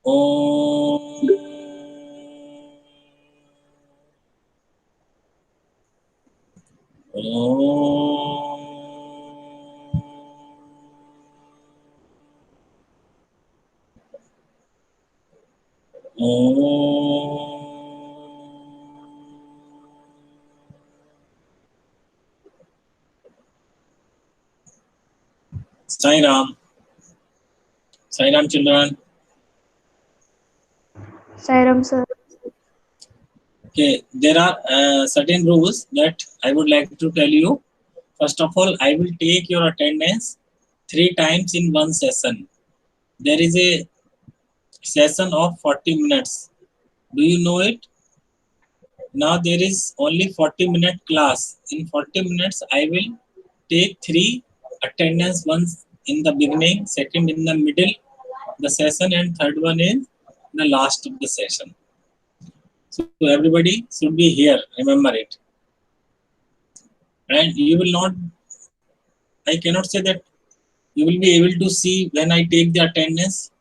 Om Sai Ram. Sai Ram, children. Sairam sir. Okay, there are certain rules that I would like to tell you. First of all, I will take your attendance 3 times in one session. There is a session of 40 minutes. Do you know it? Now there is only 40-minute class. In 40 minutes, I will take 3 attendance, once in the beginning, second in the middle the session, and third one in the last of the session. So everybody should be here, remember it. And you will not, I cannot say that you will be able to see when I take the attendance.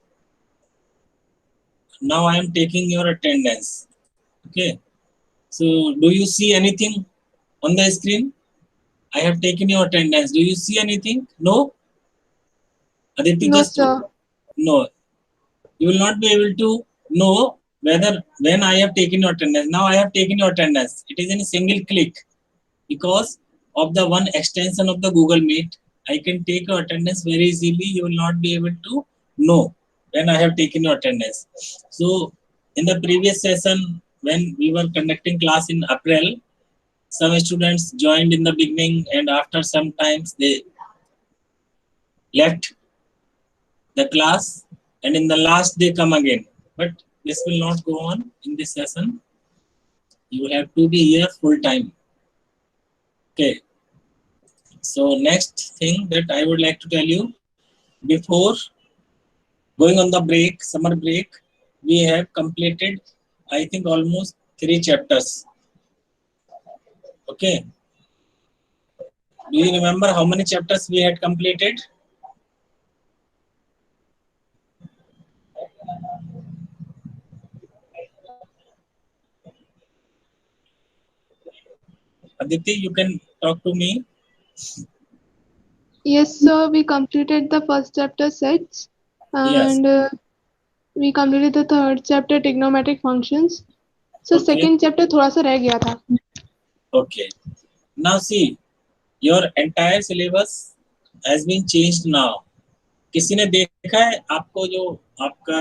Now I am taking your attendance. Okay. So do you see anything on the screen? I have taken your attendance. Do you see anything? No? Aditi, No just sir. no. You will not be able to know whether when I have taken your attendance. Now I have taken your attendance. It is in a single click because of the one extension of the Google Meet. I can take your attendance very easily. You will not be able to know when I have taken your attendance. So in the previous session, when we were conducting class in April, some students joined in the beginning and after some times they left the class, and in the last they come again. But this will not go on in this session. You will have to be here full time. Okay. So next thing that I would like to tell you, before going on the break, summer break, we have completed, I think, almost 3 chapters. Okay. Do you remember how many chapters we had completed? Aditi, you can talk to me. Yes sir, we completed the first chapter sets Yes. and we completed the third chapter trigonometric functions. So Okay. second chapter थोड़ा सा रह गया था. Okay. Now see, your entire syllabus has been changed now. किसी ने देखा है आपको जो आपका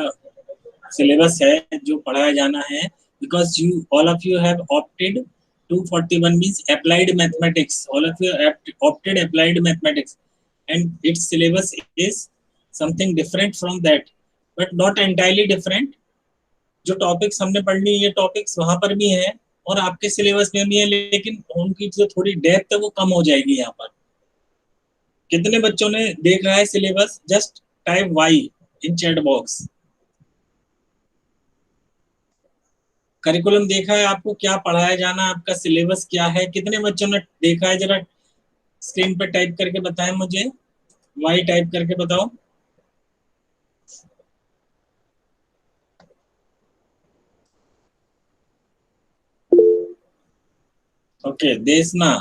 सिलेबस है जो पढ़ाया जाना है, because you all of you have opted 241 means applied mathematics. All of you have opted applied mathematics and its syllabus is something different from that, but not entirely different. जो टॉपिक्स हमने पढ़नी है ये टॉपिक्स वहां पर भी हैं और आपके सिलेबस में भी है, लेकिन उनकी जो थोड़ी डेप्थ है वो कम हो जाएगी यहाँ पर. कितने बच्चों ने देख रहा है syllabus? Just type Y in chat box. Curriculum देखा है आपको, क्या पढ़ाया जाना, आपका सिलेबस क्या है? कितने बच्चों ने देखा है? जरा स्क्रीन पर टाइप करके बताएं मुझे. वाई टाइप करके बताओ. ओके. देशना,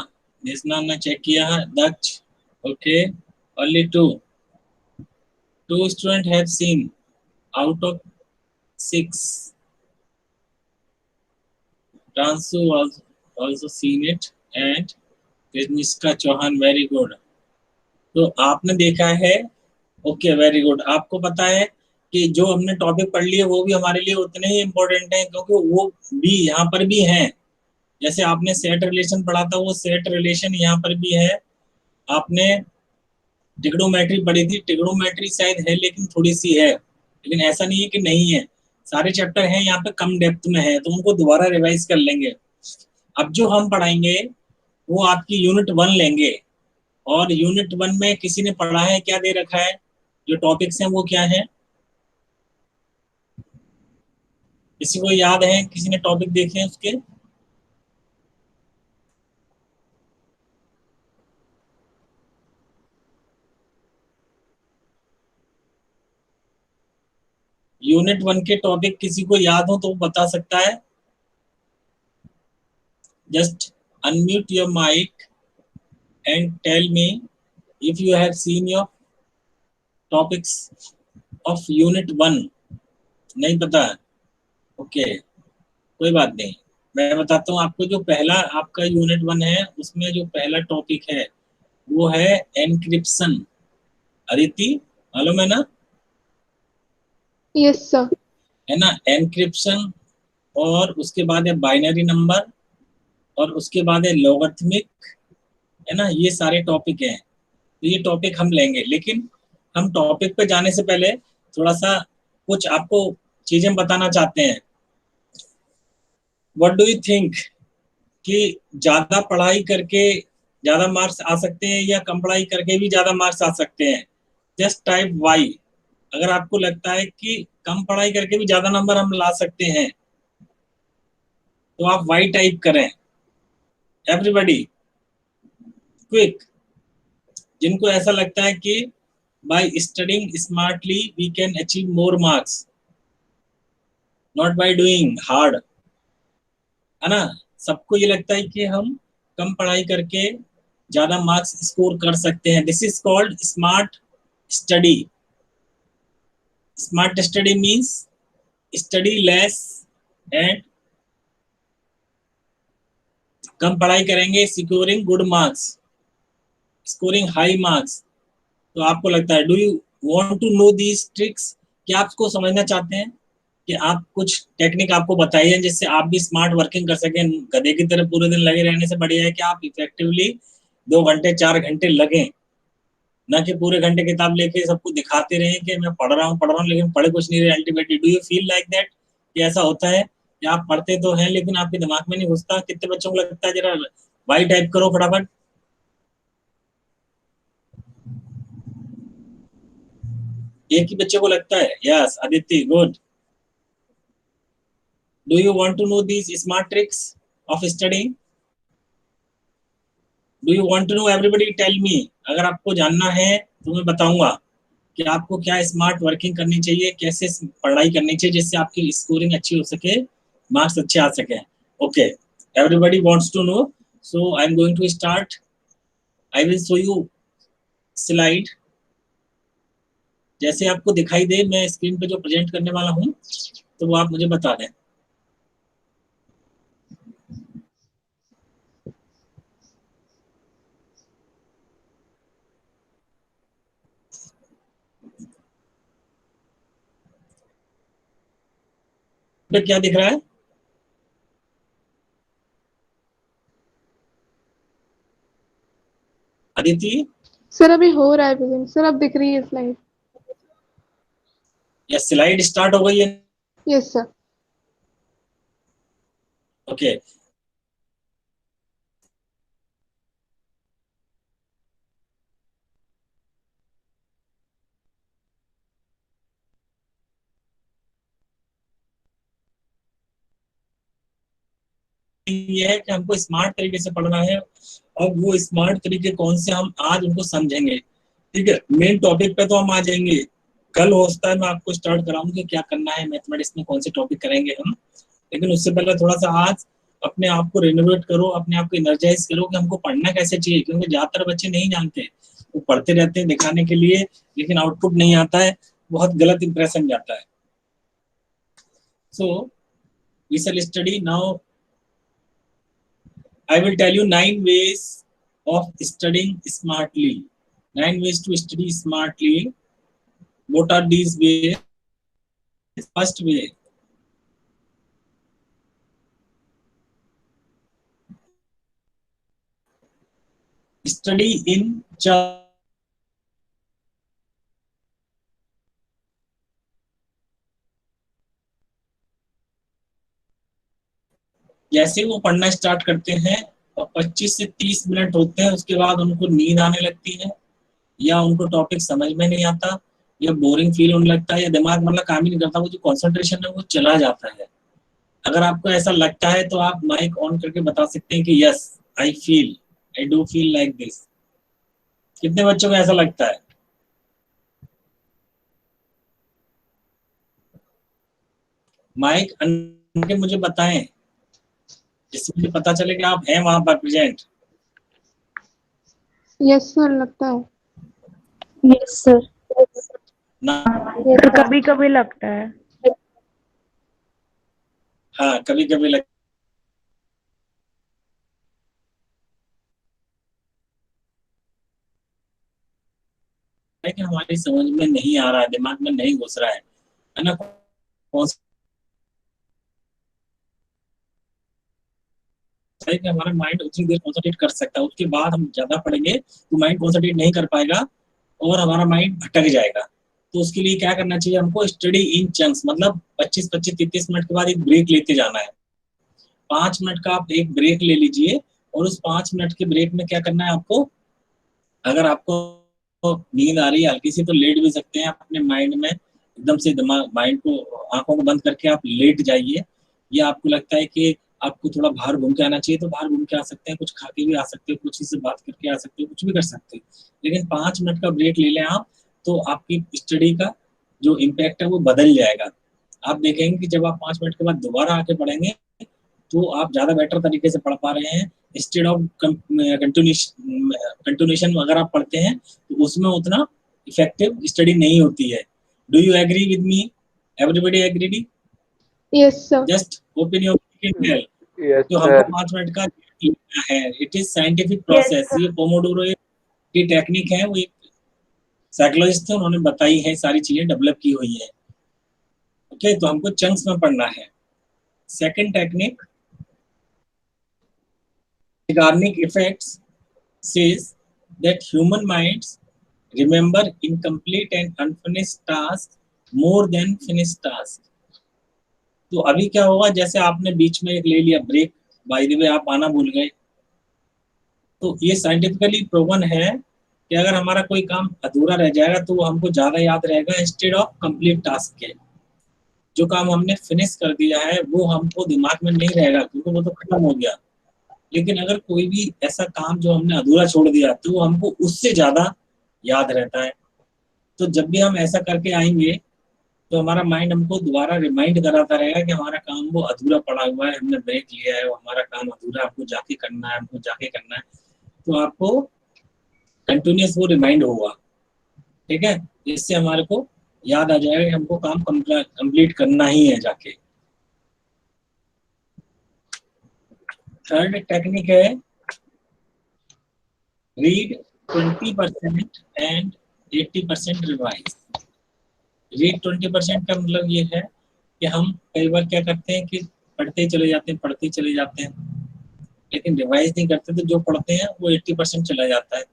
देशना ने चेक किया है. Daksh, okay. Only two student have seen out of 6. Transu was also seen it and Krishniska Chauhan, very good. तो आपने देखा है. Okay, very good. आपको पता है कि जो हमने टॉपिक पढ़ लिए वो भी हमारे लिए उतने ही इम्पोर्टेंट हैं, क्योंकि वो भी यहाँ पर भी हैं. जैसे आपने सेट रिलेशन पढ़ा था, वो सेट रिलेशन यहाँ पर भी है. आपने ट्रिग्नोमेट्री पढ़ी थी, ट्रिग्नोमेट्री शायद है लेकिन थोड़ी सी है, लेकिन ऐसा नहीं है कि नहीं है. सारे चैप्टर हैं यहाँ पे, कम डेप्थ में है, तो उनको दोबारा रिवाइज कर लेंगे. अब जो हम पढ़ाएंगे वो आपकी यूनिट 1 लेंगे, और यूनिट 1 में किसी ने पढ़ा है, क्या दे रखा है, जो टॉपिक्स हैं वो क्या है? किसी को याद है? किसी ने टॉपिक देखे हैं उसके? यूनिट 1 के टॉपिक किसी को याद हो तो बता सकता है? Just unmute your mic and tell me if you have seen your topics of unit 1. नहीं पता? ओके, कोई बात नहीं, मैं बताता हूँ आपको। जो पहला आपका यूनिट 1 है उसमें जो पहला टॉपिक है वो है एनक्रिप्शन। अदिति, मालूम है ना? Yes sir. है ना, एनक्रिप्शन। और उसके बाद है बाइनरी नंबर, और उसके बाद है लॉगरिथमिक, है ना। ये सारे टॉपिक हैं, तो ये टॉपिक हम लेंगे। लेकिन हम टॉपिक पे जाने से पहले थोड़ा सा कुछ आपको चीजें बताना चाहते हैं। व्हाट डू यू थिंक कि ज्यादा पढ़ाई करके ज्यादा मार्क्स आ सकते हैं या कम पढ़ाई करके भी ज्यादा मार्क्स आ सकते हैं? Just type Y. अगर आपको लगता है कि कम पढ़ाई करके भी ज्यादा नंबर हम ला सकते हैं तो आप वाई टाइप करें। Everybody quick. जिनको ऐसा लगता है कि by studying smartly we can achieve more marks, not by doing hard, है ना। सबको ये लगता है कि हम कम पढ़ाई करके ज्यादा मार्क्स स्कोर कर सकते हैं। This is called smart study. Smart study means study less and कम पढ़ाई करेंगे, securing good marks, scoring high marks. तो आपको लगता है, do you want to know these tricks? क्या आप इसको समझना चाहते हैं कि आप कुछ टेक्निक आपको बताइए जिससे आप भी स्मार्ट वर्किंग कर सकें? गधे की तरह पूरे दिन लगे रहने से बढ़िया है कि आप इफेक्टिवली 2 घंटे 4 घंटे लगे, ना कि पूरे घंटे किताब लेके सबको दिखाते रहे कि मैं पढ़ रहा हूँ लेकिन पढ़ कुछ नहीं रहे ultimately. Do you feel like that कि ऐसा होता है कि आप पढ़ते तो हैं लेकिन आपके दिमाग में नहीं घुसता? कितने बच्चों को लगता है? जरा वाई टाइप करो फटाफट। एक ही बच्चे को लगता है? Yes Aditya, good. Do you want to know these smart tricks of studying? Do you want to know? Everybody tell me. अगर आपको जानना है तो मैं बताऊंगा कि आपको क्या स्मार्ट वर्किंग करनी चाहिए, कैसे पढ़ाई करनी चाहिए जिससे आपकी स्कोरिंग अच्छी हो सके, मार्क्स अच्छे आ सके। Okay, everybody wants to know, so I am going to start. I will show you slide. जैसे आपको दिखाई दे मैं स्क्रीन पे जो प्रेजेंट करने वाला हूँ तो वो आप मुझे बता दें। पे क्या दिख रहा है? अदिति, सर अभी हो रहा है बिगिन सर, अब दिख रही है स्लाइड। या स्लाइड स्टार्ट हो गई है? Yes sir. ओके, ये है कि हमको स्मार्ट तरीके से पढ़ना है और वो स्मार्ट तरीके कौन से हम आज उनको समझेंगे। ठीक है, मेन टॉपिक पे तो हम आ जाएंगे, कल हो सकता है मैं आपको स्टार्ट कराऊंगी क्या करना है मैथमेटिक्स में, कौन से टॉपिक करेंगे हम। लेकिन उससे पहले थोड़ा सा आज अपने आप को रिनोवेट करो, अपने आप को एनर्जाइज करो कि हमको पढ़ना कैसे चाहिए। क्योंकि ज्यादातर बच्चे नहीं जानते, वो पढ़ते रहते हैं दिखाने के लिए लेकिन आउटपुट नहीं आता है, बहुत गलत इंप्रेशन जाता है। So we shall study now. I will tell you 9 ways of studying smartly. 9 ways to study smartly. What are these ways? First way, study in chunks. जैसे वो पढ़ना स्टार्ट करते हैं और 25 से 30 मिनट होते हैं उसके बाद उनको नींद आने लगती है, या उनको टॉपिक समझ में नहीं आता, या बोरिंग फील होने लगता है, या दिमाग मतलब काम ही नहीं करता, वो जो कंसंट्रेशन है वो चला जाता है। अगर आपको ऐसा लगता है तो आप माइक ऑन करके बता सकते हैं कि yes I do feel like this. कितने बच्चों को ऐसा लगता है? माइक अन के मुझे बताएं, जिससे मुझे पता चले कि आप हैं वहां पर प्रेजेंट। यस सर, लगता है। Yes sir. ना तो कभी कभी लगता है। हाँ, कभी कभी लगता है कि हमारी समझ में नहीं आ रहा है, दिमाग में नहीं घुस रहा है ना। कौन सा है कि हमारा माइंड उतनी देर कॉन्सेंट्रेट कर सकता है, उसके बाद हम ज्यादा पढ़ेंगे तो माइंड कॉन्सेंट्रेट नहीं कर पाएगा और हमारा माइंड भटक जाएगा। तो उसके लिए क्या करना चाहिए हमको, स्टडी इन चंक्स, मतलब 25-25 30 मिनट के बाद एक ब्रेक लेते जाना है। 5 मिनट का आप एक ब्रेक ले लीजिए, और उस 5 मिनट के ब्रेक में क्या करना है आपको, अगर आपको नींद आ रही है हल्की सी तो लेट भी सकते हैं अपने माइंड में, एकदम से दिमाग माइंड को, आंखों को बंद करके आप लेट जाइए। या आपको लगता है कि आपको थोड़ा बाहर घूम के आना चाहिए तो बाहर घूम के आ सकते हैं, कुछ खा के भी आ सकते हो, कुछ से बात करके आ सकते हो, कुछ भी कर सकते हो। लेकिन 5 मिनट का ब्रेक ले लें आप, तो आपकी स्टडी का जो इम्पैक्ट है वो बदल जाएगा। आप देखेंगे कि जब आप 5 मिनट के बाद दोबारा आके पढ़ेंगे तो आप ज़्यादा बेटर तरीके से पढ़ पा रहे हैं। इंस्टेड ऑफ कंटिन्यूशन अगर आप पढ़ते हैं तो उसमें उतना इफेक्टिव स्टडी नहीं होती है। Do you agree with me? Everybody agree? Yes sir. Just open your yes जो हमको सर। 5 मिनट का लेना है, it is scientific yes process. Sir. ये पोमोडोरो की टेक्निक है, वो एक साइकोलॉजिस्ट थे, उन्होंने बताई है, सारी चीजें डेवलप की हुई है। ओके, तो हमको चंक्स में पढ़ना है। Second technique, Zeigarnik effects, says that human minds remember incomplete and unfinished tasks more than finished tasks। तो अभी क्या होगा, जैसे आपने बीच में एक ले लिया ब्रेक, बाय द वे आप आना भूल गए, तो ये साइंटिफिकली प्रूवन है कि अगर हमारा कोई काम अधूरा रह जाएगा तो वो हमको ज्यादा याद रहेगा इंस्टेड ऑफ कंप्लीट टास्क के। जो काम हमने फिनिश कर दिया है वो हमको दिमाग में नहीं रहेगा क्योंकि वो तो खत्म हो गया। लेकिन अगर कोई भी ऐसा काम जो हमने अधूरा छोड़ दिया तो वो हमको उससे ज्यादा याद रहता है। तो जब भी हम ऐसा करके आएंगे तो हमारा माइंड हमको दोबारा रिमाइंड कराता रहेगा कि हमारा काम वो अधूरा पड़ा हुआ है, हमने ब्रेक लिया है, वो हमारा काम अधूरा, आपको जाके करना है, हमको जाके करना है। तो आपको कंटिन्यूस वो रिमाइंड होगा, ठीक है। इससे हमारे को याद आ जाएगा कि हमको काम कंप्लीट करना ही है जाके। थर्ड टेक्निक है रीड 20% एंड 80% रिवाइज। रीड 20% का मतलब ये है कि हम कई बार क्या करते हैं कि पढ़ते ही चले जाते हैं, पढ़ते ही चले जाते हैं, लेकिन रिवाइज नहीं करते, तो जो पढ़ते हैं वो 80% चला जाता है।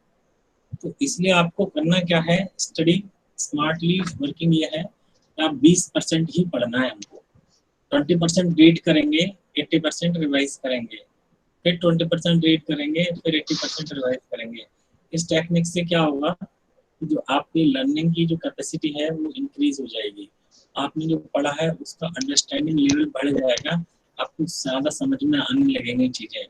तो इसलिए आपको करना क्या है, स्टडी स्मार्टली वर्किंग ये है कि आप 20% ही पढ़ना है हमको। 20% रीड करेंगे, 80% रिवाइज करेंगे, फिर 20% रीड करेंगे, फिर 80% रिवाइज करेंगे। इस टेक्निक से क्या होगा, जो आपकी लर्निंग की जो कैपेसिटी है वो इंक्रीज हो जाएगी। आपने जो पढ़ा है उसका अंडरस्टैंडिंग लेवल बढ़ जाएगा, आपको ज़्यादा समझ में आने लगेंगी चीज़ें।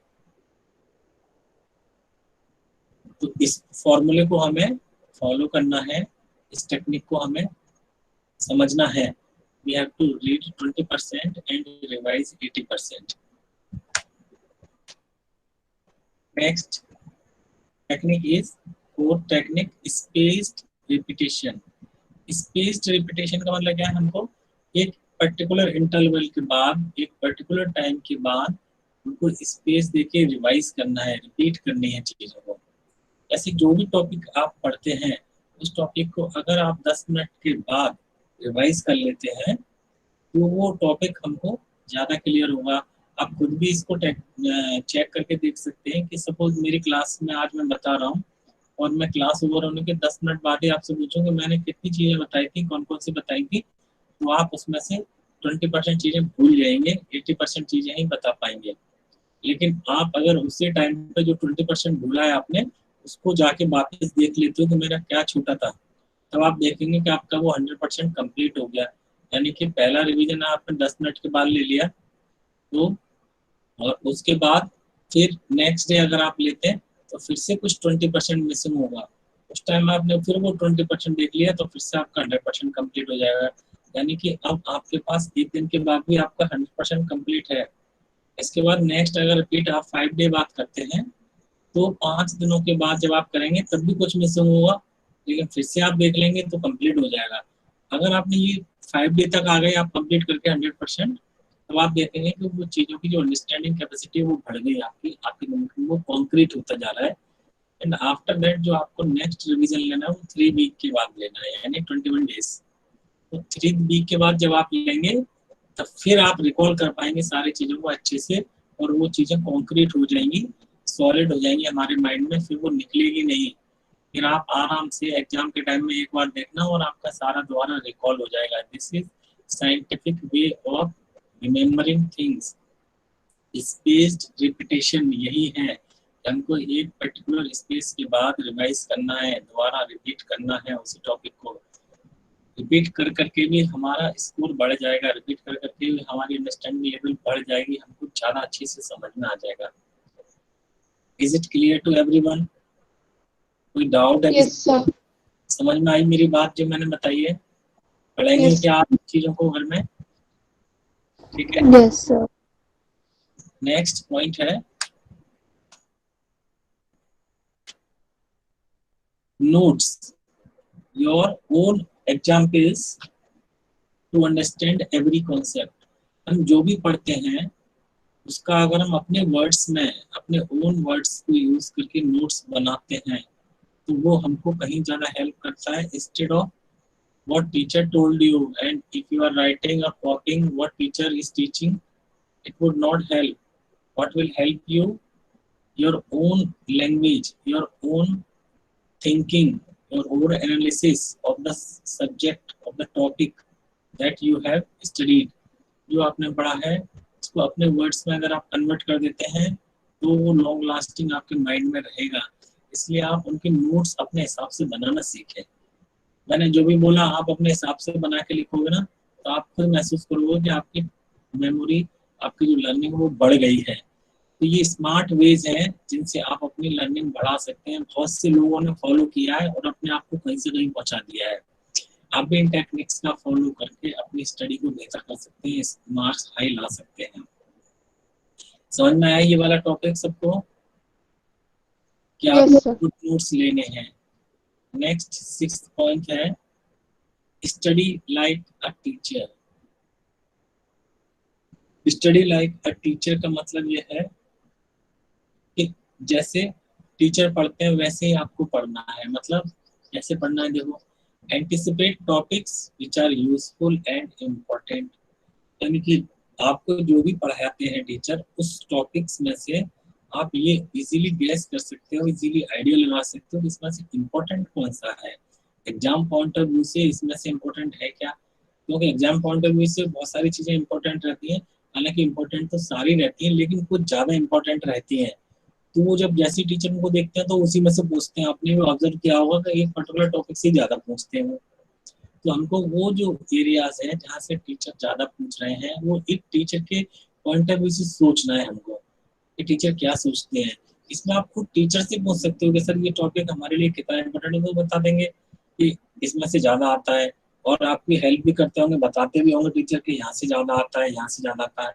तो इस फॉर्मूले को हमें फॉलो करना है, इस टेक्निक को हमें समझना है। We have to read 20% and revise 80%। Next technique is fourth technique, spaced repetition. Spaced repetition का मतलब क्या है, हमको एक पर्टिकुलर इंटरवल के बाद, एक पर्टिकुलर टाइम के बाद हमको स्पेस देके रिवाइज करना है, रिपीट करनी है चीज़ों को। ऐसे जो भी टॉपिक आप पढ़ते हैं उस टॉपिक को अगर आप 10 मिनट के बाद रिवाइज कर लेते हैं तो वो टॉपिक हमको ज़्यादा क्लियर होगा। आप खुद भी इसको चेक करके देख सकते हैं कि सपोज मेरी क्लास में आज मैं बता रहा हूँ और मैं क्लास ओवर होने के 10 मिनट बाद ही आपसे पूछूंगा मैंने कितनी चीज़ें बताई थी, कौन कौन सी बताई थी, तो आप उसमें से 20% चीज़ें भूल जाएंगे, 80% चीज़ें ही बता पाएंगे। लेकिन आप अगर उसी टाइम पे जो 20% भूला है आपने उसको जाके वापस देख लेते हो कि मेरा क्या छूटा था, तब आप देखेंगे कि आपका वो 100% कंप्लीट हो गया। यानी कि पहला रिवीजन आपने 10 मिनट के बाद ले लिया, तो और उसके बाद फिर नेक्स्ट डे अगर आप लेते हैं तो फिर से कुछ 20% मिसिंग होगा। उस टाइम आपने फिर वो 20% देख लिया तो फिर से आपका 100% कंप्लीट हो जाएगा। यानी कि अब आपके पास 1 दिन के बाद भी आपका 100% कंप्लीट है। इसके बाद नेक्स्ट अगर रिपीट आप 5 डे बाद करते हैं तो 5 दिनों के बाद जब आप करेंगे तब भी कुछ मिसिंग होगा, लेकिन फिर से आप देख लेंगे तो कंप्लीट हो जाएगा। अगर आपने ये 5 डे तक आ गए आप कंप्लीट करके 100%, तब आप देखेंगे कि वो चीज़ों की जो अंडरस्टैंडिंग कैपेसिटी है वो बढ़ गई आपकी, आपके दिमाग में वो कॉन्क्रीट होता जा रहा है। एंड आफ्टर दैट जो आपको नेक्स्ट रिवीजन लेना है वो 3 वीक के बाद लेना है, यानी 21 डेज। तो 3 वीक के बाद जब आप लेंगे तब फिर आप रिकॉल कर पाएंगे सारी चीज़ों को अच्छे से, और वो चीज़ें कॉन्क्रीट हो जाएंगी, सॉलिड हो जाएंगी हमारे माइंड में, फिर वो निकलेगी नहीं। फिर आप आराम से एग्जाम के टाइम में एक बार देखना और आपका सारा दोबारा रिकॉल हो जाएगा। This is scientific way of remembering things. Spaced repetition यही है, हमको एक पर्टिकुलर स्पेस के बाद रिवाइज करना है, दोबारा रिपीट करना है उसी टॉपिक को। रिपीट कर करके भी हमारा स्कोर बढ़ जाएगा, रिपीट कर करके भी हमारी अंडरस्टैंडिंग लेवल बढ़ जाएगी, हमको ज़्यादा अच्छे से समझ में आ जाएगा। Is it clear to everyone? कोई डाउट है? Yes, sir. समझ में आई मेरी बात जो मैंने बताई है? पढ़ेंगे Yes. क्या आप चीज़ों को घर में? ठीक है, Yes, sir. नेक्स्ट पॉइंट है notes your own examples to understand every concept. हम जो भी पढ़ते हैं उसका अगर हम अपने वर्ड्स में, अपने ओन वर्ड्स को यूज करके नोट्स बनाते हैं तो वो हमको कहीं ज़्यादा हेल्प करता है, instead of what teacher told you, and if you are writing or copying what teacher is teaching, it would not help. What will help you? Your own language, your own thinking, your own analysis of the subject, of the topic that you have studied. जो आपने पढ़ा है उसको अपने words में अगर आप convert कर देते हैं तो वो लॉन्ग लास्टिंग आपके माइंड में रहेगा। इसलिए आप उनके नोट्स अपने हिसाब से बनाना सीखें। मैंने जो भी बोला आप अपने हिसाब से बना के लिखोगे ना तो आप खुद महसूस करोगे कि आपकी मेमोरी, आपकी जो लर्निंग वो बढ़ गई है। तो ये स्मार्ट वेज हैं जिनसे आप अपनी लर्निंग बढ़ा सकते हैं। बहुत से लोगों ने फॉलो किया है और अपने आप को कहीं से कहीं पहुंचा दिया है। आप भी इन टेक्निक्स का फॉलो करके अपनी स्टडी को बेहतर कर सकते हैं, मार्क्स हाई ला सकते हैं। समझ में आया ये वाला टॉपिक सबको? क्या Yes, sir. गुड नोट्स लेने हैं? नेक्स्ट 6th पॉइंट है study like a teacher. Study like a teacher का मतलब ये है कि जैसे टीचर पढ़ते हैं वैसे ही आपको पढ़ना है। मतलब कैसे पढ़ना है देखो, anticipate topics which are useful and important. यानी कि आपको जो भी पढ़ाते हैं टीचर उस टॉपिक्स में से आप ये इजीली गैस कर सकते हो, इजीली आइडिया लगा सकते हो कि इसमें से इम्पोर्टेंट कौन सा है। एग्जाम पॉइंट ऑफ व्यू से इसमें से इम्पोर्टेंट है क्या, क्योंकि एग्जाम पॉइंट ऑफ व्यू से बहुत सारी चीज़ें इंपॉर्टेंट रहती हैं। हालांकि इंपॉर्टेंट तो सारी रहती हैं लेकिन कुछ ज़्यादा इंपॉर्टेंट रहती हैं। तो वो जब जैसी टीचर को देखते हैं तो उसी में से पूछते हैं। आपने भी ऑब्जर्व किया होगा कि एक पर्टिकुलर टॉपिक से ज़्यादा पूछते हैं वो। तो हमको वो जो एरियाज हैं जहाँ से टीचर ज़्यादा पूछ रहे हैं वो एक टीचर के पॉइंट ऑफ व्यू से सोचना है हमको कि टीचर क्या सोचते हैं। इसमें आप खुद टीचर से पूछ सकते हो कि सर ये टॉपिक हमारे लिए कितना इंपॉर्टेंट है, वो बता देंगे कि इसमें से ज़्यादा आता है, और आपकी हेल्प भी करते होंगे, बताते भी होंगे टीचर कि यहाँ से ज़्यादा आता है, यहाँ से ज़्यादा आता है।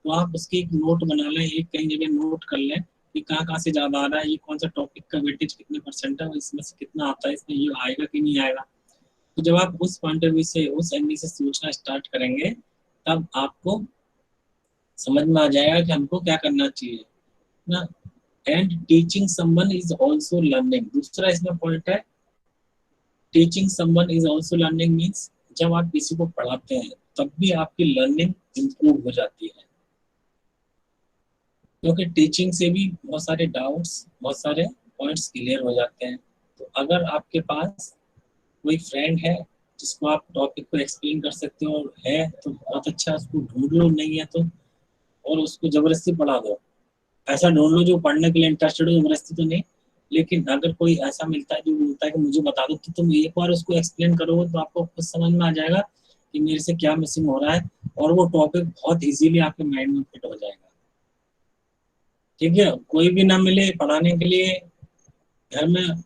तो आप उसकी एक नोट बना लें, एक कहीं जगह नोट कर लें कि कहाँ कहाँ से ज़्यादा आ रहा है, ये कौन सा टॉपिक का वेटेज कितने % है, इसमें से कितना आता है, इसमें ये आएगा कि नहीं आएगा। तो जब आप उस पॉइंट ऑफ व्यू से, उस एंगल से सोचना स्टार्ट करेंगे तब आपको समझ में आ जाएगा कि हमको क्या करना चाहिए ना। And teaching someone is also learning, दूसरा इसमें पॉइंट है teaching someone is also learning means जब आप किसी को पढ़ाते हैं तब भी आपकी लर्निंग इम्प्रूव हो जाती है, क्योंकि टीचिंग से भी बहुत सारे डाउट्स, बहुत सारे पॉइंट्स क्लियर हो जाते हैं। तो अगर आपके पास कोई फ्रेंड है जिसको आप टॉपिक को एक्सप्लेन कर सकते हो है तो बहुत अच्छा, उसको ढूंढ लो, नहीं है तो और उसको जबरदस्ती पढ़ा दो। ऐसा ढूंढ लो जो पढ़ने के लिए इंटरेस्टेड हो, जबरदस्ती तो नहीं। लेकिन अगर कोई ऐसा मिलता है जो बोलता है कि मुझे बता दो, तो तुम एक बार उसको एक्सप्लेन करोगे तो आपको खुद समझ में आ जाएगा कि मेरे से क्या मिसिंग हो रहा है, और वो टॉपिक बहुत इजीली आपके माइंड में फिट हो जाएगा। ठीक है, कोई भी ना मिले पढ़ाने के लिए घर में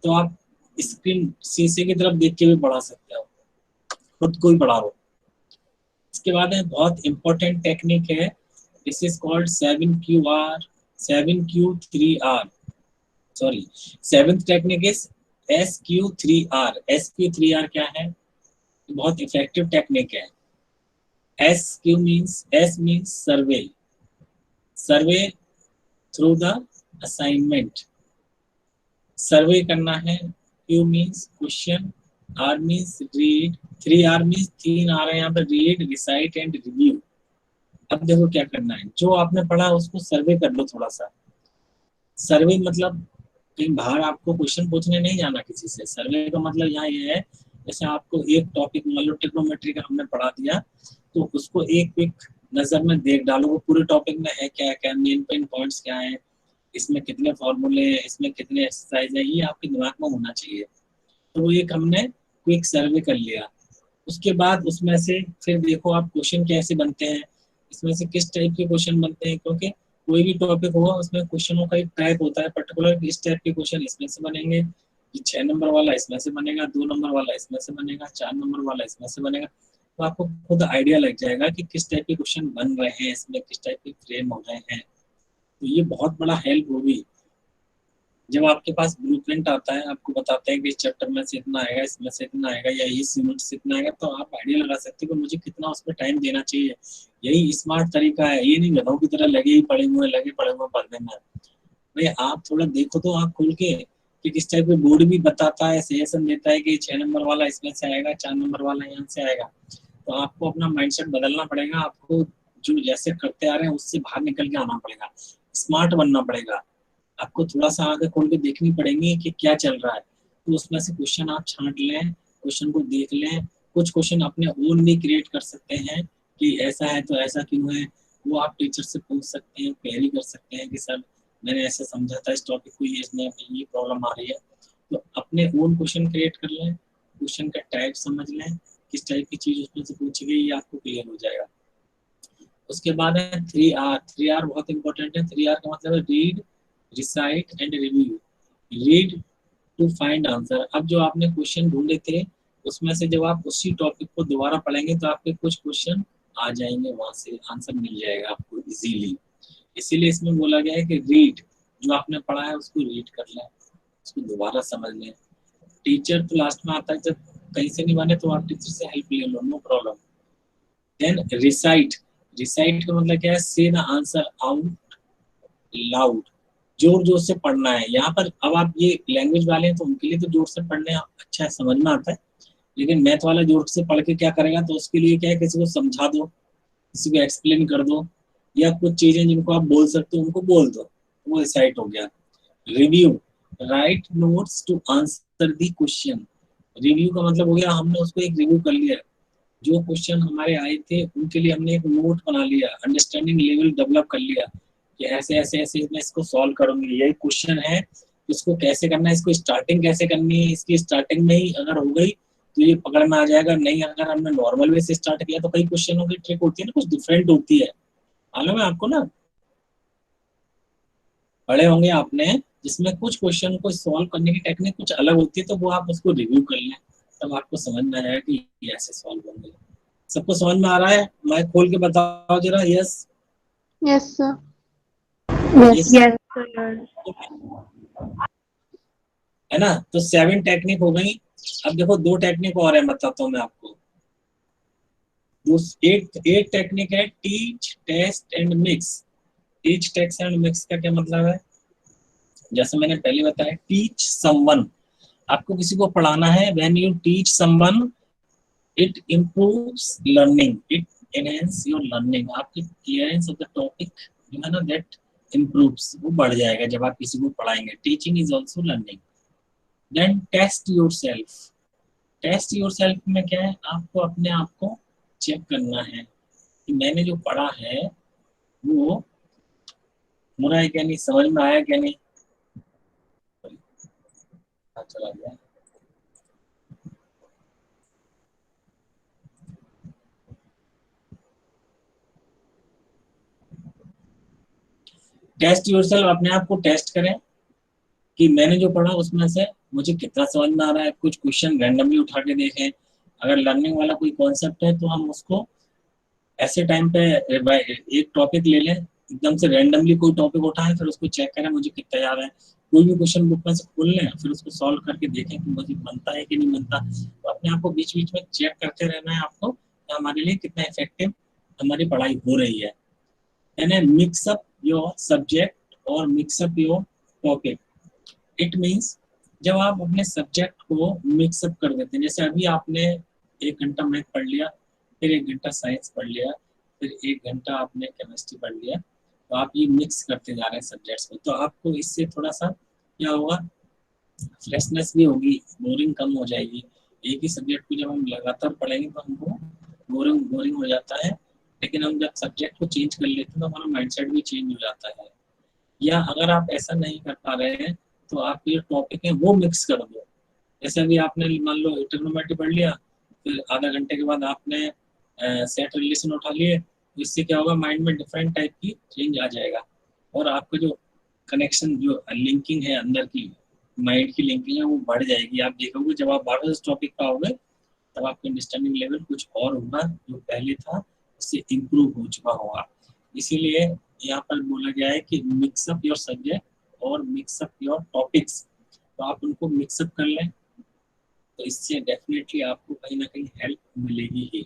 तो आप स्क्रीन शीशे की तरफ देख के भी पढ़ा सकते हो। खुद को ही पढ़ाओ। इसके बाद में बहुत इंपॉर्टेंट टेक्निक है, this is called 7QR 7Q3R, sorry 7th technique is SQ3R। SQ3R क्या है? बहुत इफेक्टिव टेक्निक है। S means survey, survey through the assignment, survey करना है। Q means question, R means read, 3R means 3 R है यहाँ पे, रीड, रिसाइट एंड रिव्यू। अब देखो क्या करना है, जो आपने पढ़ा उसको सर्वे कर लो थोड़ा सा। सर्वे मतलब कहीं बाहर आपको क्वेश्चन पूछने नहीं जाना किसी से। सर्वे का मतलब यहाँ ये है, जैसे आपको एक टॉपिक मान लो ट्रिग्नोमेट्री का हमने पढ़ा दिया, तो उसको एक क्विक नजर में देख डालो वो पूरे टॉपिक में है क्या क्या, मेन पॉइंट्स क्या है, इसमें कितने फॉर्मूले हैं, इसमें कितने एक्सरसाइज है, ये आपके दिमाग में होना चाहिए। तो वो एक हमने क्विक सर्वे कर लिया। उसके बाद उसमें से फिर देखो आप क्वेश्चन कैसे बनते हैं, इसमें से किस टाइप के क्वेश्चन बनते हैं, क्योंकि कोई भी टॉपिक होगा उसमें क्वेश्चनों का एक टाइप होता है पर्टिकुलर, इस टाइप के क्वेश्चन इसमें से बनेंगे, 6 नंबर वाला इसमें से बनेगा, 2 नंबर वाला इसमें से बनेगा, 4 नंबर वाला इसमें से बनेगा। तो आपको खुद आइडिया लग जाएगा कि किस टाइप के क्वेश्चन बन रहे हैं, इसमें किस टाइप के फ्रेम हो रहे हैं। तो ये बहुत बड़ा हेल्प होगी। जब आपके पास ब्लूप्रिंट आता है, आपको बताते हैं कि इस चैप्टर में से इतना आएगा, इसमें से इतना आएगा, या इस यूनिट से इतना आएगा, तो आप आइडिया लगा सकते हो कि मुझे कितना उसमें टाइम देना चाहिए। यही स्मार्ट तरीका है, ये नहीं गधों की तरह लगे पड़े हुए पढ़ने में। भाई आप थोड़ा देखो तो आँख खोल के कि किस टाइप के बोर्ड भी बताता है, सजेशन देता है कि 6 नंबर वाला इसमें से आएगा, 4 नंबर वाला यहाँ से आएगा। तो आपको अपना माइंडसेट बदलना पड़ेगा, आपको जो जैसे करते आ रहे हैं उससे बाहर निकल के आना पड़ेगा, स्मार्ट बनना पड़ेगा। आपको थोड़ा सा आगे खोल के देखनी पड़ेगी कि क्या चल रहा है। तो उसमें से क्वेश्चन आप छांट लें, क्वेश्चन को देख लें। कुछ क्वेश्चन अपने ओन भी क्रिएट कर सकते हैं कि ऐसा है तो ऐसा क्यों है, वो आप टीचर से पूछ सकते हैं, क्वेरी कर सकते हैं कि सर मैंने ऐसे समझा था इस टॉपिक को, ये प्रॉब्लम आ रही है। तो अपने ओन क्वेश्चन क्रिएट कर लें, क्वेश्चन का टाइप समझ लें, किस टाइप की चीज उसमें से पूछी गई, ये आपको क्लियर हो जाएगा। उसके बाद है 3R। 3R बहुत इंपॉर्टेंट है। 3R का मतलब है read, recite and review. Read to find answer. अब जो आपने क्वेश्चन ढूंढे थे उसमें से जब आप उसी टॉपिक को दोबारा पढ़ेंगे तो आपके कुछ क्वेश्चन आ जाएंगे, वहां से आंसर मिल जाएगा आपको इजीली। इसीलिए इसमें बोला गया है कि रीड, जो आपने पढ़ा है उसको रीड कर लें, उसको दोबारा समझ लें। टीचर तो लास्ट में आता है, जब कहीं से नहीं बने तो आप टीचर से हेल्प ले लो, no problem. Then recite. Recite का मतलब क्या है, से द आंसर आउट लाउड, जोर जोर से पढ़ना है। यहाँ पर अब आप ये लैंग्वेज वाले हैं तो उनके लिए तो जोर से पढ़ने अच्छा है, समझ में आता है, लेकिन मैथ वाला जोर से पढ़ के क्या करेगा, तो उसके लिए क्या है, किसी को समझा दो, किसी को एक्सप्लेन कर दो, या कुछ चीजें जिनको आप बोल सकते हो उनको बोल दो, वो रिसाइट हो गया। Review, write notes to answer the question. Review का मतलब हो गया हमने उसको एक रिव्यू कर लिया, जो क्वेश्चन हमारे आए थे उनके लिए हमने एक नोट बना लिया, अंडरस्टैंडिंग लेवल डेवलप कर लिया कि ऐसे ऐसे ऐसे मैं इसको सॉल्व करूंगी, यही क्वेश्चन है, इसको कैसे करना है, इसको स्टार्टिंग कैसे करनी है, इसकी स्टार्टिंग में ही अगर हो गई तो ये पकड़ में आ जाएगा। नहीं अगर हमने नॉर्मल वे से स्टार्ट किया तो कई क्वेश्चनों की ट्रिक होती है ना, कुछ डिफरेंट होती है, मालूम है आपको ना, पढ़े होंगे आपने, जिसमें कुछ क्वेश्चन को सॉल्व करने की टेक्निक कुछ अलग होती है, तो वो आप उसको रिव्यू कर लें, तब आपको समझ में आएगा कि ये ऐसे सॉल्व होंगे। सबको समझ में आ रहा है? मैं खोल के बताओ जरा। Yes Yes, sir. Yes yes sir. है ना। तो 7 टेक्निक हो गई। अब देखो 2 टेक्निक और है, बताता हूँ मैं आपको। एक टेक्निक है teach test and mix. Teach test and mix का क्या मतलब है, जैसे मैंने पहले बताया, टीच समवन, आपको किसी को पढ़ाना है, when you teach someone it improves learning, it enhance your learning, आपकी क्लियरेंस ऑफ द टॉपिक जो है ना, दैट इम्प्रूव्स, वो बढ़ जाएगा जब आप किसी को पढ़ाएंगे। Teaching is also learning. Then test your self. Test your self में क्या है, आपको अपने आप को चेक करना है कि मैंने जो पढ़ा है वो हो रहा है क्या नहीं, समझ में आया क्या नहीं। चला गया। टेस्ट योरसेल्फ, अपने आप को टेस्ट करें कि मैंने जो पढ़ा उसमें से मुझे कितना समझ में आ रहा है। कुछ क्वेश्चन रैंडमली उठा के देखें, अगर लर्निंग वाला कोई कॉन्सेप्ट है तो हम उसको ऐसे टाइम पे एक टॉपिक ले लें, एकदम से रैंडमली कोई टॉपिक उठाएं, फिर उसको चेक करें मुझे कितना याद है, कोई भी क्वेश्चन बुक में से खोल लें, फिर उसको सॉल्व करके देखें कि मुझे बनता है कि नहीं बनता। तो अपने आप को बीच बीच में चेक करते रहना है आपको कि हमारे लिए कितना इफेक्टिव हमारी पढ़ाई हो रही है। यानी मिक्स अप योर सब्जेक्ट और mix up your topic. It means जब आप अपने सब्जेक्ट को मिक्स अप कर देते हैं, जैसे अभी आपने 1 घंटा मैथ पढ़ लिया, फिर 1 घंटा साइंस पढ़ लिया, फिर 1 घंटा आपने केमिस्ट्री पढ़ लिया, तो आप ये मिक्स करते जा रहे हैं सब्जेक्ट्स को, तो आपको इससे थोड़ा सा क्या होगा, फ्रेशनेस भी होगी, बोरिंग कम हो जाएगी। एक ही सब्जेक्ट को जब हम लगातार पढ़ेंगे तो हमको बोरिंग बोरिंग हो जाता है, लेकिन हम जब सब्जेक्ट को चेंज कर लेते हैं तो हमारा माइंडसेट भी चेंज हो जाता है। या अगर आप ऐसा नहीं कर पा रहे हैं तो आप ये टॉपिक है वो मिक्स कर दो। जैसे अभी आपने मान लो ट्रिग्नोमेट्री पढ़ लिया, फिर आधा घंटे के बाद आपने सेट रिलेशन उठा लिए, तो इससे क्या होगा, माइंड में डिफरेंट टाइप की चेंज आ जाएगा, और आपका जो कनेक्शन, जो लिंकिंग है अंदर की, माइंड की लिंकिंग है वो बढ़ जाएगी। आप देखोगे जब आप वापस उस टॉपिक पर आओगे तब आपका अंडरस्टैंडिंग लेवल कुछ और होगा, जो पहले था उससे इम्प्रूव हो चुका होगा। इसीलिए यहाँ पर बोला गया है कि मिक्सअप योर सब्जेक्ट और मिक्सअप योर टॉपिक्स, तो आप उनको मिक्सअप कर लें, तो इससे डेफिनेटली आपको कहीं ना कहीं हेल्प मिलेगी ही।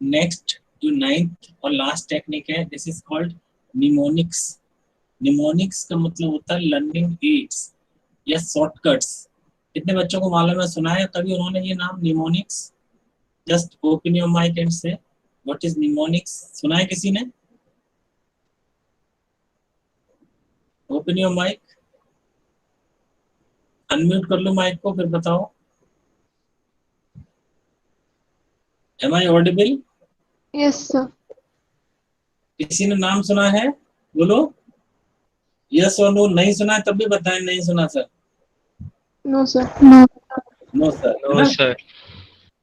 नेक्स्ट जो 9th और लास्ट टेक्निक है, this is called mnemonics. Mnemonics का मतलब होता है लर्निंग एड्स या शॉर्टकट्स। कितने बच्चों को मालूम है, सुना है कभी उन्होंने ये नाम mnemonics? Just open your mic and say what is mnemonics. सुना है किसी ने? ओपन योर माइक, अनम्यूट कर लो माइक को, फिर बताओ। Am I audible? Yes, sir. किसी ने नाम सुना है? बोलो यस और नो। नहीं सुना है तब भी बताएं नहीं सुना sir. No, sir. No sir, है नो ना? सर।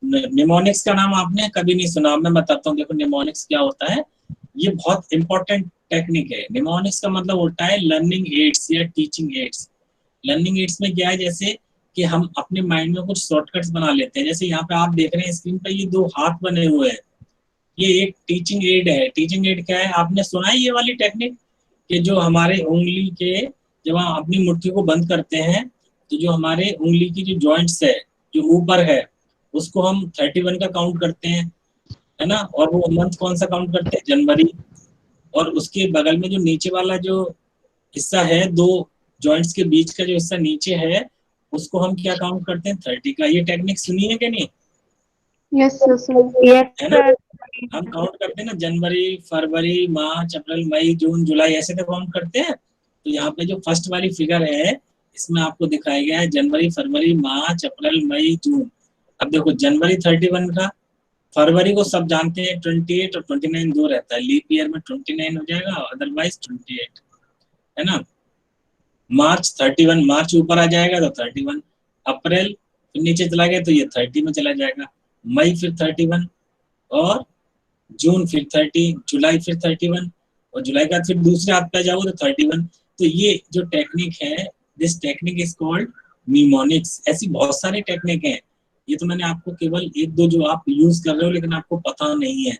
निमोनिक्स का नाम आपने कभी नहीं सुना। मैं बताता हूँ, देखो निमोनिक्स क्या होता है। ये बहुत इंपॉर्टेंट टेक्निक है। निमोनिक्स का मतलब होता है लर्निंग एड्स या टीचिंग एड्स। लर्निंग एड्स में क्या है, जैसे कि हम अपने माइंड में कुछ शॉर्टकट्स बना लेते हैं। जैसे यहाँ पे आप देख रहे हैं स्क्रीन पे ये 2 हाथ बने हुए हैं, ये एक टीचिंग एड है। टीचिंग एड क्या है, आपने सुना है ये वाली टेक्निक कि जो हमारे उंगली के, जब हम अपनी मुट्ठी को बंद करते हैं तो जो हमारे उंगली की जो जॉइंट्स है जो ऊपर है उसको हम 31 का काउंट करते हैं, है ना? और वो मंथ कौन सा काउंट करते हैं? जनवरी। और उसके बगल में जो नीचे वाला जो हिस्सा है, 2 जॉइंट्स के बीच का जो हिस्सा नीचे है, उसको हम क्या काउंट करते हैं? 30 का। ये टेक्निक सुनी है कि नहीं? Yes, sir. Sir. Yes, है ना? sir. हम काउंट करते हैं ना, जनवरी, फरवरी, मार्च, अप्रैल, मई, जून, जुलाई, ऐसे तो काउंट करते हैं। तो यहाँ पे जो फर्स्ट वाली फिगर है इसमें आपको दिखाया गया है जनवरी, फरवरी, मार्च, अप्रैल, मई, जून। अब देखो जनवरी 31 का, फरवरी को सब जानते हैं 28 और 29 2 रहता है, लीप ईयर में 29 हो जाएगा, अदरवाइज 28, है ना? मार्च 31, मार्च ऊपर आ जाएगा तो 31, अप्रैल फिर नीचे चला गया तो ये 30 में चला जाएगा, मई फिर 31, और जून फिर 30, जुलाई फिर 31, और जुलाई का फिर दूसरे हाथ पे जाओगे तो 31। तो ये जो टेक्निक है, this technique is called mnemonics. ऐसी बहुत सारी टेक्निक है, ये तो मैंने आपको केवल 1-2 जो आप यूज कर रहे हो लेकिन आपको पता नहीं है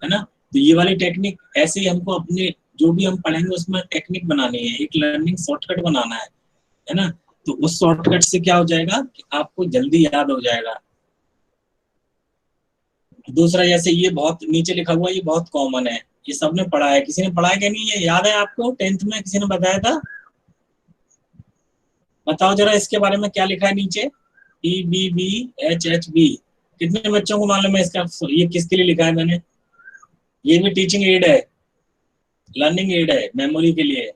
ना? तो ये वाली टेक्निक ऐसे ही हमको अपने जो भी हम पढ़ेंगे उसमें टेक्निक बनानी है, एक लर्निंग शॉर्टकट बनाना है ना? तो उस शॉर्टकट से क्या हो जाएगा कि आपको जल्दी याद हो जाएगा। दूसरा, जैसे ये बहुत नीचे लिखा हुआ, ये बहुत कॉमन है, ये सबने पढ़ा है। किसी ने पढ़ा है कि नहीं? ये याद है आपको? 10th में किसी ने बताया था? बताओ जरा इसके बारे में क्या लिखा है नीचे? EBBHHB। कितने बच्चों को मालूम है इसका, ये किसके लिए लिखा है मैंने? ये भी टीचिंग एड है, लर्निंग एड है, मेमोरी के लिए।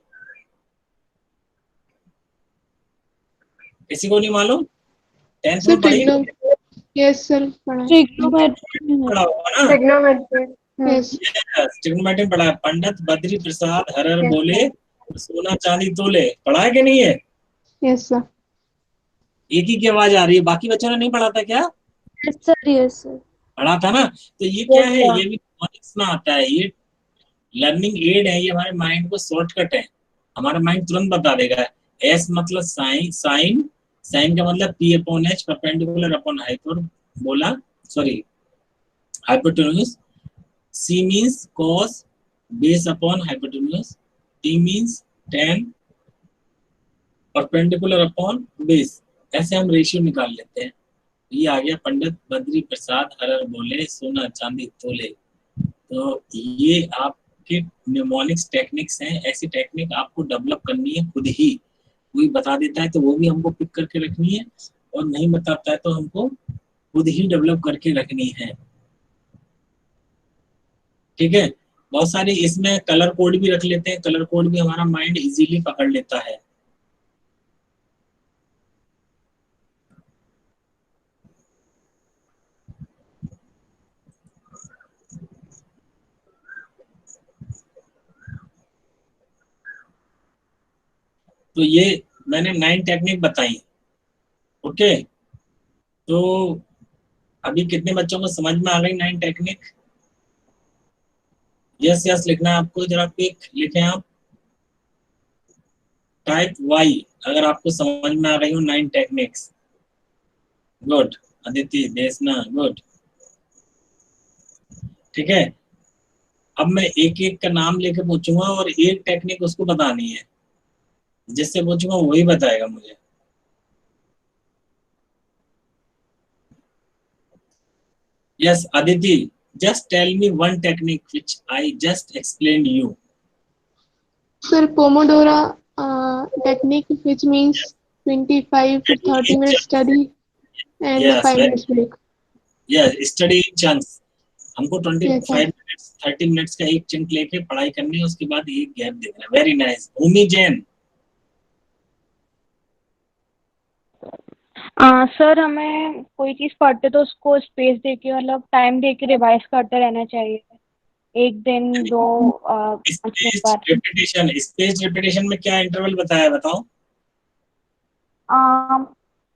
किसी को नहीं मालूम? 10th Sir, में पढ़ी? Yes, sir. पढ़ा है. Trigonometry. पढ़ा होगा ना? Trigonometry. Yes. ट्रिग्नोमेट्री पढ़ा है। पंडित बद्री प्रसाद हरर बोले, सोना चांदी तोले। पढ़ा है कि नहीं है? Yes, sir. एक ही की आवाज आ रही है, बाकी बच्चों ने नहीं पढ़ा था क्या? Yes, sir. Yes, sir. पढ़ा था ना? तो ये क्या Yes, है, sir. ये भी निमोनिक्स में आता है। ये लर्निंग एड है, ये हमारे माइंड को शॉर्टकट है, हमारा माइंड तुरंत बता देगा। एस मतलब साइन, साइन साइन का मतलब P upon H, perpendicular upon hyperbola, sorry hypotenuse. C means cos base upon hypotenuse. T means tan perpendicular upon base. ऐसे हम रेशियो निकाल लेते हैं। ये आ गया पंडित बद्री प्रसाद हरर बोले सोना चांदी तोले। तो ये आपके निमोनिक्स टेक्निक्स हैं। ऐसी टेक्निक आपको डेवलप करनी है खुद ही। कोई बता देता है तो वो भी हमको पिक करके रखनी है, और नहीं बताता है तो हमको खुद ही डेवलप करके रखनी है। ठीक है, बहुत सारे इसमें कलर कोड भी रख लेते हैं। कलर कोड भी हमारा माइंड इजीली पकड़ लेता है। तो ये मैंने 9 टेक्निक बताई। ओके, तो अभी कितने बच्चों को समझ में आ गई 9 टेक्निक? यस यस लिखना है आपको, जरा क्विक लिखें आप। टाइप वाई अगर आपको समझ में आ रही हो 9 techniques. Good, Aditi Desna good. ठीक है, अब मैं एक एक का नाम लेके पूछूंगा और एक टेक्निक उसको बतानी है। जिससे पूछूंगा वही बताएगा मुझे। Yes Aditi, just tell me one technique which I just explained you. Sir, Pomodoro technique, which means 25 to 30 minutes study and Yes, 5 minutes break. yes, study in chunks. हमको Yes, sir. 25 मिनट्स 30 मिनट्स का एक chunk लेके पढ़ाई करनी है, उसके बाद एक गैप देना है। Very nice. Bhumi Jain. Sir हमें कोई चीज पढ़ते तो उसको स्पेस देके मतलब टाइम देके रिवाइज करते रहना चाहिए। एक दिन दो अच्छी space bar. Repetition, space repetition में क्या इंटरवल बताया बताओ?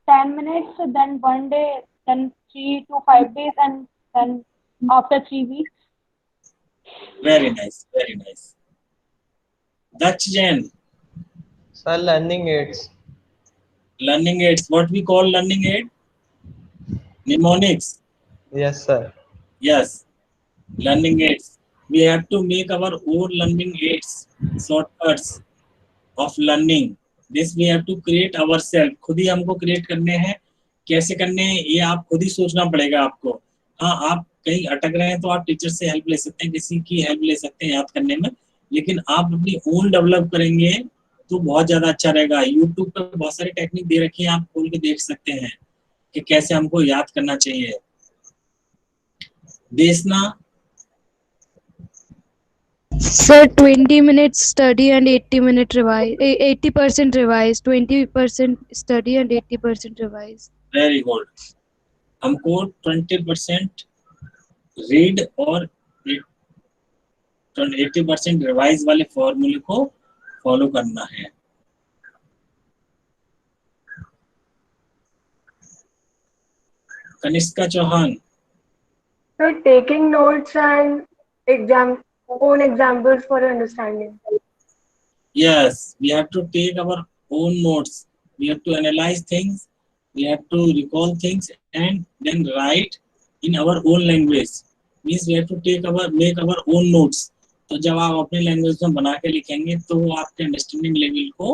10 minutes, then 1 day, then 3 to 5 days, and then after 3 weeks. Very nice, very nice. Daksh Jain. Sir, learning aids. Learning aids, what we call learning aid? Mnemonics. Yes, sir. Yes, learning aids. We have to make our own learning aids, shortcuts of learning. This we have to create ourselves. खुद ही हमको create करने हैं। कैसे करने हैं ये आप खुद ही सोचना पड़ेगा आपको। हाँ, आप कहीं अटक रहे हैं तो आप टीचर से हेल्प ले सकते हैं, किसी की हेल्प ले सकते हैं याद करने में। लेकिन आप अपनी ओन डेवलप करेंगे तो बहुत ज्यादा अच्छा रहेगा। यूट्यूब पर बहुत सारी टेक्निक दे रखी है, आप खोल के देख सकते हैं कि कैसे हमको याद करना चाहिए। देशना। Sir, 20 minutes study and 80-minute revise. 80% revise. 20% study and 80% revise. Very good. हमको 20% रीड और 80% रिवाइज वाले फॉर्मूले को फॉलो करना है। Kanishka Chauhan. So taking notes and own examples for understanding. Yes, we have to take our own notes. We have to analyze things. We have to recall things and then write in our own language. Means we have to make our own notes. तो जब आप अपने language में बना के लिखेंगे तो वो आपके अंडरस्टैंडिंग लेवल को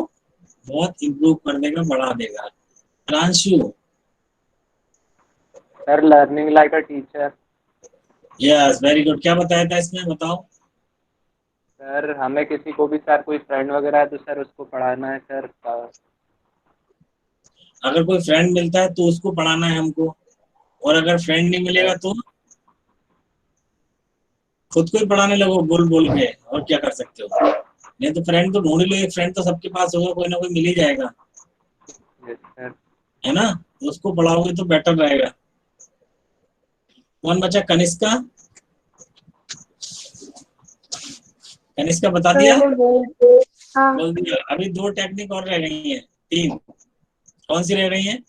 बहुत इम्प्रूव कर देगा, बढ़ा देगा। Pranshu. Sir, learning like a teacher. Yes very good. क्या बताया था इसमें बताओ? सर हमें किसी को भी सर कोई फ्रेंड वगैरह है तो सर उसको पढ़ाना है सर। अगर कोई फ्रेंड मिलता है तो उसको पढ़ाना है हमको, और अगर फ्रेंड नहीं मिलेगा तो खुद को ही पढ़ाने लगो बोल बोल के। और क्या कर सकते हो? नहीं तो फ्रेंड तो ढूंढ लो, एक फ्रेंड तो सबके पास होगा, कोई ना कोई मिल ही जाएगा, Yes, sir. है ना? तो उसको पढ़ाओगे तो बेटर रहेगा। कौन बचा? कनिष्का। कनिष्का बता दिया? हाँ, बोल दिया। अभी 2 टेक्निक और रह गई हैं, 3। कौन सी रह रही हैं?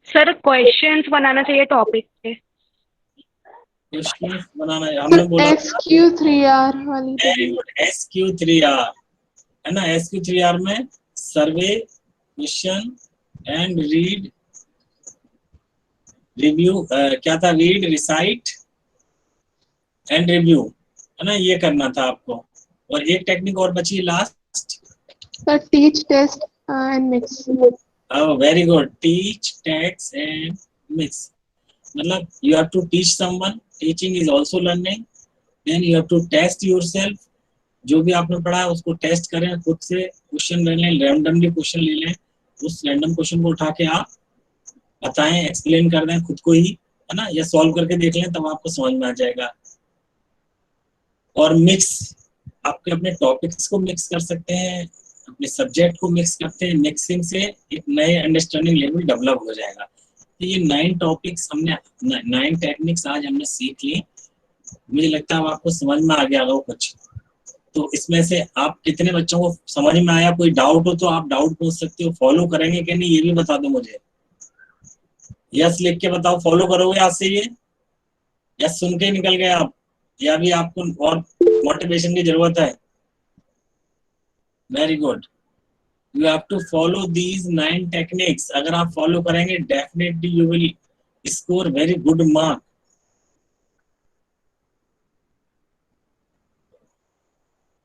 सर क्वेश्चंस बनाना चाहिए टॉपिक पे। क्वेश्चन बनाना है, हमने सर बोला SQ3R वाली वेरी गुड, SQ3R है ना। SQ3R में सर्वे, क्वेश्चन एंड रीड, रिव्यू, क्या था, रीड, रिसाइट एंड रिव्यू, है ना, ये करना था आपको। और एक टेक्निक और बची last, sir teach test and mix. Very good, teach, text and mix. मतलब you have to teach someone, teaching is also learning, then you have to test yourself, जो भी आपने पढ़ा है उसको टेस्ट करें, खुद से क्वेश्चन ले लें, रैंडमली क्वेश्चन ले लें, उस रैंडम क्वेश्चन को उठा के आप बताएं, एक्सप्लेन कर दें खुद को ही, है ना, या सॉल्व करके देख लें, तब आपको समझ में आ जाएगा। और मिक्स, आपके अपने टॉपिक्स को मिक्स कर सकते हैं, अपने सब्जेक्ट को मिक्स करते हैं, मिक्सिंग से एक नए अंडरस्टैंडिंग लेवल डेवलप हो जाएगा। तो ये 9 टॉपिक्स हमने, 9 टेक्निक्स आज हमने सीख ली। मुझे लगता है आपको समझ में आ गया होगा कुछ। तो इसमें से आप कितने बच्चों को समझ में आया? कोई डाउट हो तो आप डाउट पूछ सकते हो। फॉलो करेंगे कि नहीं ये भी बता दो मुझे। यस लिख के बताओ, फॉलो करोगे आज से ये, या सुन के निकल गए आप, या भी आपको और मोटिवेशन की जरूरत है? Very good, you have to follow these 9 techniques. अगर आप फॉलो करेंगे definitely you will score very good mark.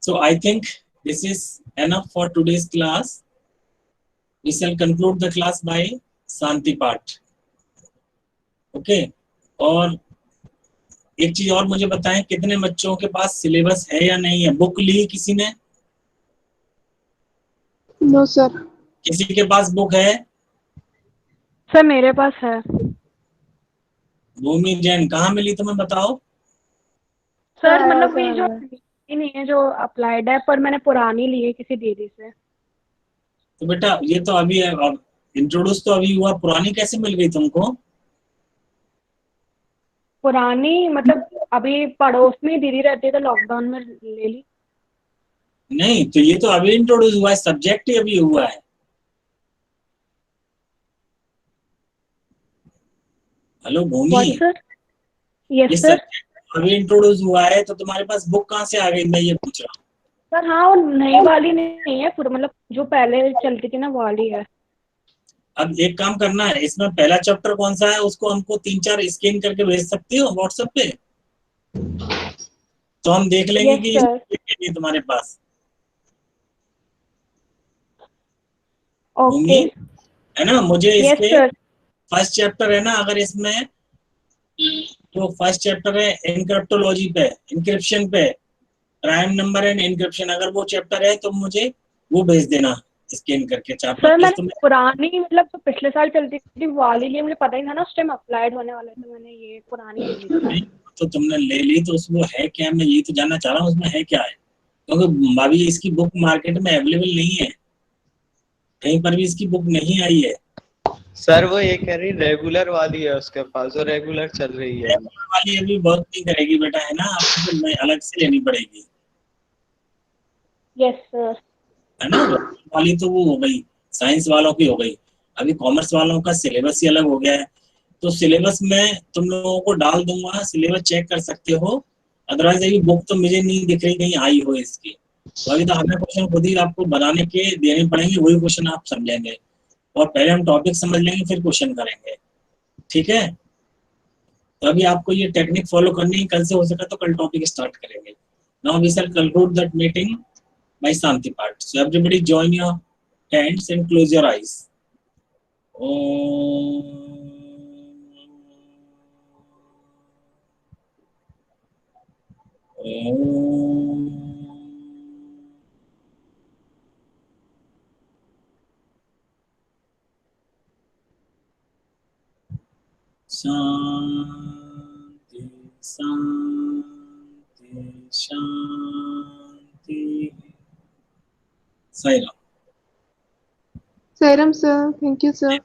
So I think this is enough for today's class. We shall conclude the class by शांति पाठ। Okay, और एक चीज और मुझे बताएं, कितने बच्चों के पास सिलेबस है या नहीं है? बुक ली किसी ने? No sir. किसी के पास बुक है? सर मेरे पास है। भूमि जैन, कहाँ मिली तुम्हें बताओ? सर हाँ, मतलब ये सर। जो ये नहीं है जो अप्लाइड है, पर मैंने पुरानी ली है किसी दीदी से। तो बेटा ये तो अभी है, अब इंट्रोड्यूस तो अभी हुआ, पुरानी कैसे मिल गई तुमको? पुरानी मतलब अभी पड़ोस में दीदी रहती है तो लॉकडाउन में ले ली। नहीं, तो ये तो अभी इंट्रोड्यूस हुआ है, सब्जेक्ट ही अभी हुआ है। हेलो भूमि, सर ये यस सर। सब्जेक्ट अभी इंट्रोड्यूस हुआ है, तो तुम्हारे पास बुक कहाँ से आ गई, मैं ये पूछ रहा हूँ। सर हाँ, वो नई वाली नहीं है, पूरा मतलब जो पहले चलती थी ना वो वाली है। अब एक काम करना है, इसमें पहला चैप्टर कौन सा है उसको हमको 3-4 स्कैन करके भेज सकती हो व्हाट्सएप पे, तो हम देख लेंगे यस कि सर। नहीं तुम्हारे पास। ओके। भूमि, है ना, मुझे यस इसके सर। फर्स्ट चैप्टर है ना, अगर इसमें जो फर्स्ट चैप्टर है एनक्रिप्टोलॉजी पे, इंक्रिप्शन पे, प्राइम नंबर एंड इंक्रिप्शन, अगर वो चैप्टर है तो मुझे वो भेज देना स्कैन करके चैप्टर। सर प्लीज मैंने तुम्हें पुरानी मतलब तो पिछले साल चलती थी वो वाली लिए, मुझे पता ही था ना उस टाइम अप्लाइड होने वाले, तो मैंने ये पुरानी ले ली थी। तो तुमने ले ली तो उसमें है क्या, मैं ये तो जानना चाह रहा हूँ उसमें है क्या है, क्योंकि अभी इसकी बुक मार्केट में अवेलेबल नहीं है, कहीं पर भी इसकी बुक नहीं आई है। सर वो ये कह रही रेगुलर वाली है उसके पास, जो रेगुलर चल रही है। रेगुलर वाली अभी वर्क नहीं करेगी बेटा, है ना, आपको फिर अलग से लेनी पड़ेगी, यस सर। है ना। वाली तो वो हो गई, साइंस वालों की हो गई। अभी कॉमर्स वालों का सिलेबस ही अलग हो गया है, तो सिलेबस में तुम लोगों को डाल दूंगा, सिलेबस चेक कर सकते हो। अदरवाइज अभी बुक तो मुझे नहीं दिख रही कहीं आई हो इसकी, तो अभी तो हमें क्वेश्चन खुद ही आपको बनाने के देने पड़ेंगे, वही क्वेश्चन आप समझेंगे, और पहले हम टॉपिक समझ लेंगे फिर क्वेश्चन करेंगे, ठीक है। तो अभी आपको ये टेक्निक फॉलो करनी है, कल से हो सका तो कल टॉपिक स्टार्ट करेंगे। Now we shall conclude that meeting by Shanti part. So everybody join your hands and close your eyes. Shanti Shanti Shanti. Sairam. Sairam sir, thank you sir.